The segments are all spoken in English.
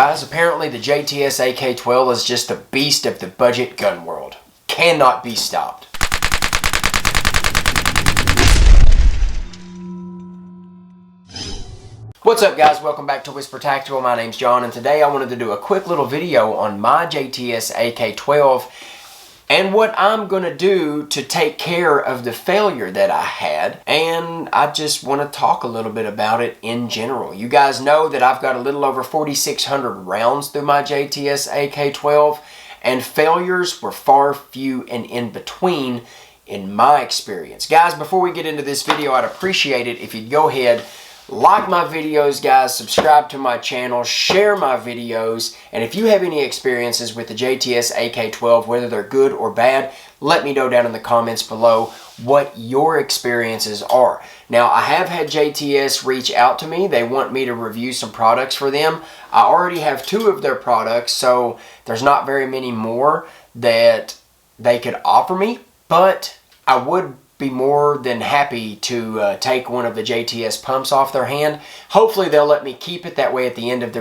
Guys, apparently the JTS AK12 is just a beast of the budget gun world. Cannot be stopped. What's up guys, welcome back to Whisper Tactical. My name's John and today I wanted to do a quick little video on my JTS AK12 and what I'm going to do to take care of the failure that I had, and I just want to talk a little bit about it in general. You guys know that I've got a little over 4,600 rounds through my JTS AK12 and failures were far few and in between in my experience. Guys, before we get into this video, I'd appreciate it if you'd go ahead, like my videos, guys, subscribe to my channel, share my videos, and if you have any experiences with the JTS AK12, whether they're good or bad, let me know down in the comments below what your experiences are. Now, I have had JTS reach out to me. They want me to review some products for them. I already have 2 of their products, so there's not very many more that they could offer me, but I would be more than happy to take one of the JTS pumps off their hand. Hopefully they'll let me keep it. That way at the end of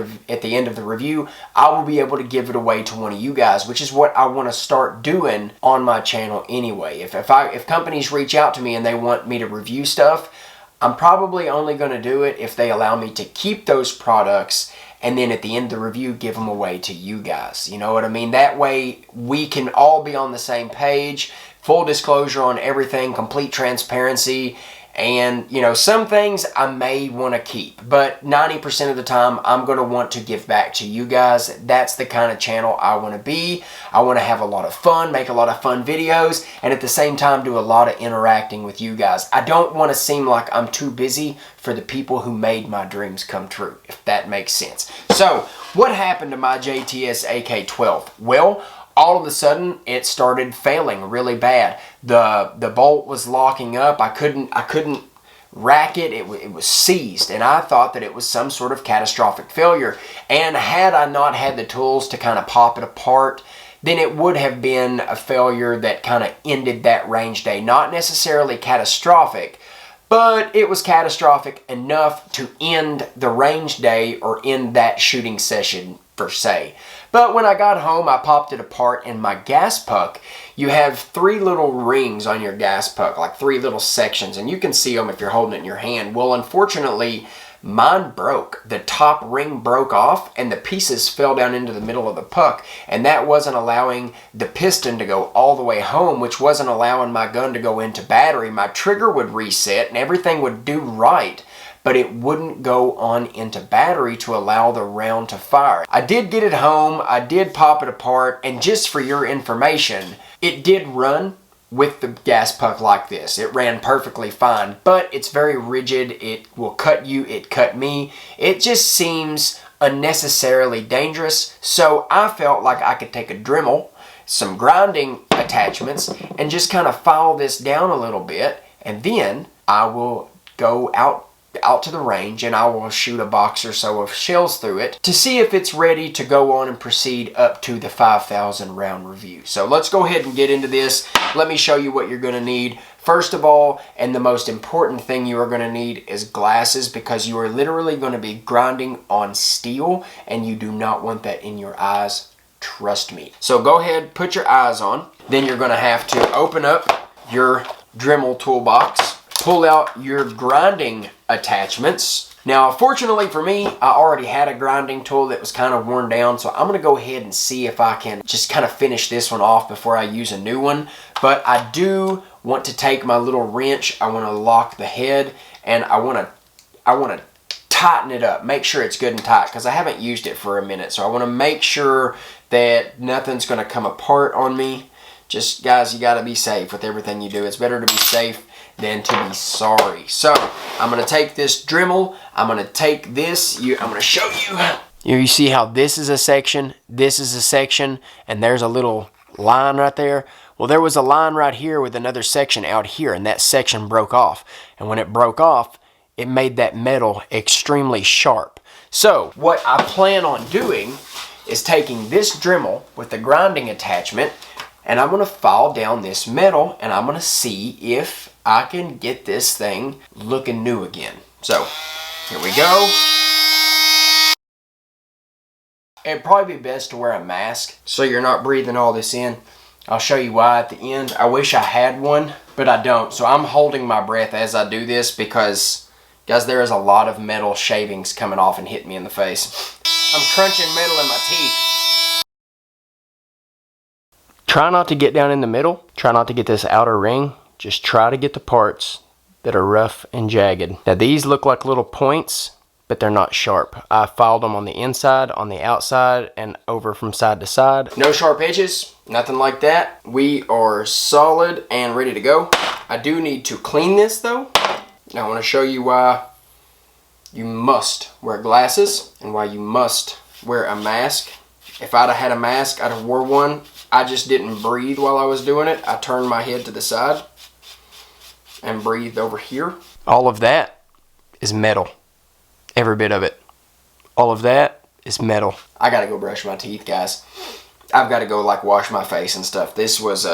the review, I will be able to give it away to one of you guys, which is what I want to start doing on my channel anyway. If companies reach out to me and they want me to review stuff, I'm probably only going to do it if they allow me to keep those products and then at the end of the review give them away to you guys. You know what I mean? That way we can all be on the same page. Full disclosure on everything, complete transparency, and you know, some things I may want to keep, but 90% of the time I'm going to want to give back to you guys. That's the kind of channel I want to be. I want to have a lot of fun, make a lot of fun videos, and at the same time do a lot of interacting with you guys. I don't want to seem like I'm too busy for the people who made my dreams come true, if that makes sense. So, what happened to my JTS AK12? Well, all of a sudden it started failing really bad. The bolt was locking up. I couldn't rack it. It was seized, and I thought that it was some sort of catastrophic failure. And had I not had the tools to kind of pop it apart, then it would have been a failure that kind of ended that range day. Not necessarily catastrophic, but it was catastrophic enough to end the range day or end that shooting session per se. But when I got home, I popped it apart, and my gas puck, you have 3 little rings on your gas puck, like 3 little sections, and you can see them if you're holding it in your hand. Well, unfortunately, mine broke. The top ring broke off, and the pieces fell down into the middle of the puck, and that wasn't allowing the piston to go all the way home, which wasn't allowing my gun to go into battery. My trigger would reset, and everything would do right, but it wouldn't go on into battery to allow the round to fire. I did get it home, I did pop it apart, and just for your information, it did run with the gas puck like this. It ran perfectly fine, but it's very rigid. It will cut you, it cut me. It just seems unnecessarily dangerous, so I felt like I could take a Dremel, some grinding attachments, and just kind of file this down a little bit, and then I will go out to the range and I will shoot a box or so of shells through it to see if it's ready to go on and proceed up to the 5,000 round review. So let's go ahead and get into this. Let me show you what you're going to need. First of all, and the most important thing you are going to need is glasses, because you are literally going to be grinding on steel and you do not want that in your eyes. Trust me. So go ahead, put your eyes on. Then you're going to have to open up your Dremel toolbox, pull out your grinding attachments. Now, fortunately for me, I already had a grinding tool that was kind of worn down, so I'm going to go ahead and see if I can just kind of finish this one off before I use a new one. But I do want to take my little wrench, I want to lock the head, and I want to tighten it up, make sure it's good and tight, because I haven't used it for a minute, so I want to make sure that nothing's going to come apart on me. Just, guys, you got to be safe with everything you do. It's better to be safe than to be sorry. So I'm going to take this Dremel. I'm going to take this. I'm going to show you. You see how this is a section, this is a section, and there's a little line right there. Well, there was a line right here with another section out here, and that section broke off. And when it broke off, it made that metal extremely sharp. So what I plan on doing is taking this Dremel with the grinding attachment, and I'm going to file down this metal, and I'm going to see if I can get this thing looking new again. So, here we go. It'd probably be best to wear a mask so you're not breathing all this in. I'll show you why at the end. I wish I had one, but I don't. So I'm holding my breath as I do this because, guys, there is a lot of metal shavings coming off and hitting me in the face. I'm crunching metal in my teeth. Try not to get down in the middle. Try not to get this outer ring. Just try to get the parts that are rough and jagged. Now these look like little points, but they're not sharp. I filed them on the inside, on the outside, and over from side to side. No sharp edges, nothing like that. We are solid and ready to go. I do need to clean this though. Now I want to show you why you must wear glasses and why you must wear a mask. If I'd have had a mask, I'd have wore one. I just didn't breathe while I was doing it. I turned my head to the side and breathed over here. All of that is metal. Every bit of it. All of that is metal. I gotta go brush my teeth, guys. I've gotta go like wash my face and stuff. This was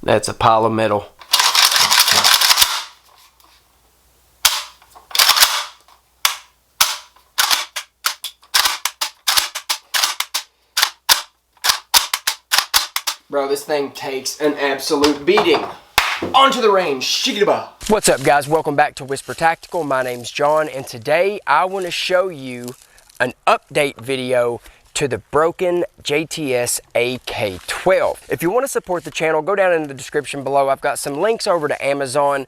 that's a pile of metal. Bro, this thing takes an absolute beating. Onto the range. Shigaba. What's up, guys? Welcome back to Whisper Tactical. My name's John, and today I want to show you an update video to the Broken JTS AK12. If you want to support the channel, go down in the description below. I've got some links over to Amazon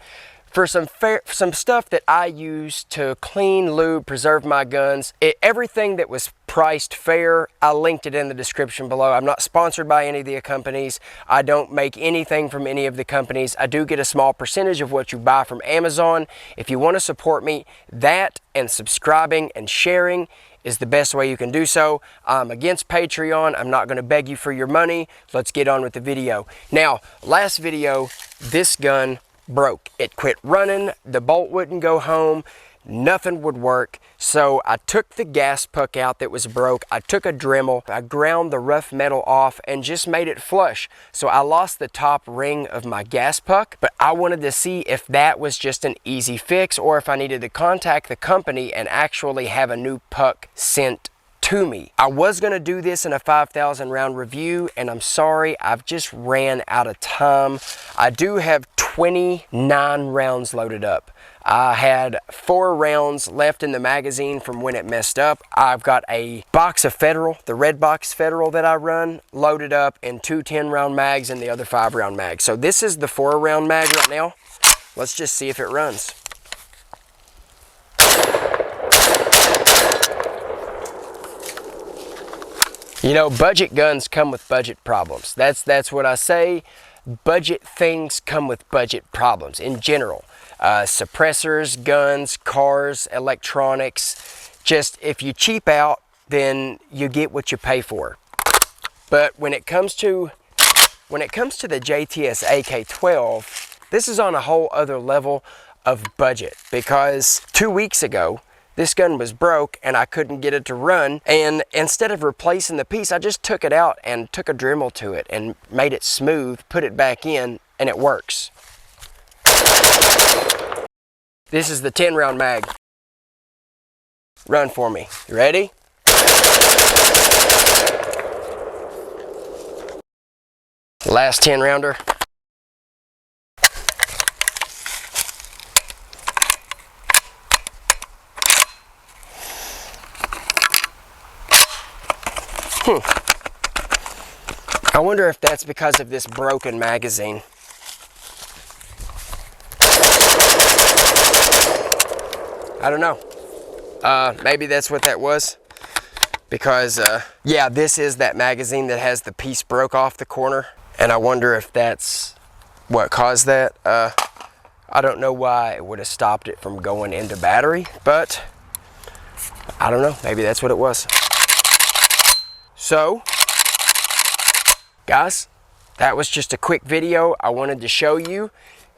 for some stuff that I use to clean, lube, preserve my guns. Everything that was priced fair, I linked it in the description below. I'm not sponsored by any of the companies. I don't make anything from any of the companies. I do get a small percentage of what you buy from Amazon. If you want to support me, that and subscribing and sharing is the best way you can do so. I'm against Patreon. I'm not going to beg you for your money. Let's get on with the video. Now, last video, this gun broke. It quit running, the bolt wouldn't go home, nothing would work. So I took the gas puck out that was broke, I took a Dremel, I ground the rough metal off and just made it flush. So I lost the top ring of my gas puck, but I wanted to see if that was just an easy fix or if I needed to contact the company and actually have a new puck sent to me. I was going to do this in a 5,000 round review, and I'm sorry, I've just ran out of time. I do have 29 rounds loaded up. I had 4 rounds left in the magazine from when it messed up. I've got a box of Federal, the red box Federal that I run, loaded up, and 2 10-round mags and the other 5-round mags. So this is the 4-round mag right now. Let's just see if it runs. You know, budget guns come with budget problems. That's what I say. Budget things come with budget problems in general. Suppressors, guns, cars, electronics. Just if you cheap out, then you get what you pay for. But when it comes to the JTS AK12, this is on a whole other level of budget, because 2 weeks ago, this gun was broke and I couldn't get it to run, and instead of replacing the piece, I just took it out and took a Dremel to it and made it smooth, put it back in, and it works. This is the 10-round mag. Run for me. You ready? Last 10-rounder. I wonder if that's because of this broken magazine. I don't know. Maybe that's what that was. Because, yeah, this is that magazine that has the piece broke off the corner. And I wonder if that's what caused that. I don't know why it would have stopped it from going into battery, but I don't know. Maybe that's what it was. So, guys, that was just a quick video. I wanted to show you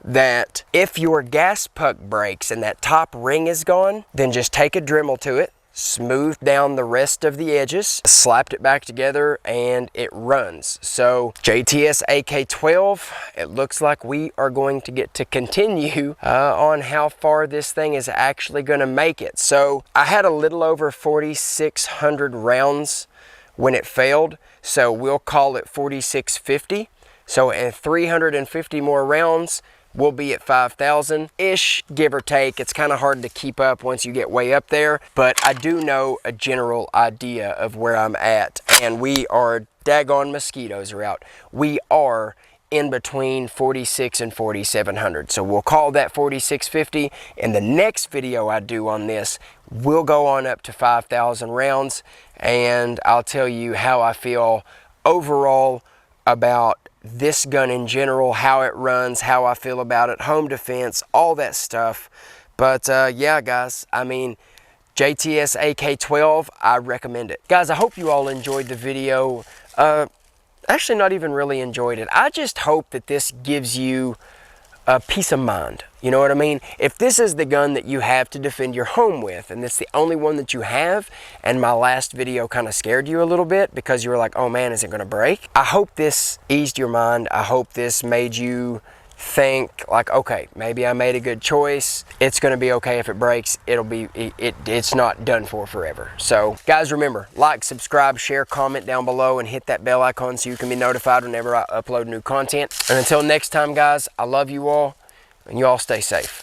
that if your gas puck breaks and that top ring is gone, then just take a Dremel to it, smoothed down the rest of the edges, slapped it back together, and it runs. So JTS AK12, it looks like we are going to get to continue on how far this thing is actually going to make it. So I had a little over 4,600 rounds when it failed, so we'll call it 4,650. So in 350 more rounds, we'll be at 5,000-ish, give or take. It's kind of hard to keep up once you get way up there, but I do know a general idea of where I'm at, and we are, daggone mosquitoes are out. We are in between 46 and 4,700. So we'll call that 4,650. In the next video I do on this, we'll go on up to 5,000 rounds, and I'll tell you how I feel overall about this gun in general, how it runs, how I feel about it, home defense, all that stuff. But yeah, guys, I mean, JTS AK12, I recommend it. Guys, I hope you all enjoyed the video. Actually, not even really enjoyed it. I just hope that this gives you a peace of mind. You know what I mean? If this is the gun that you have to defend your home with, and it's the only one that you have, and my last video kind of scared you a little bit because you were like, oh man, is it going to break? I hope this eased your mind. I hope this made you think like, okay, maybe I made a good choice. It's going to be okay if it breaks. It's not done for forever. So guys, remember, like, subscribe, share, comment down below, and hit that bell icon so you can be notified whenever I upload new content. And until next time, guys, I love you all, and you all stay safe.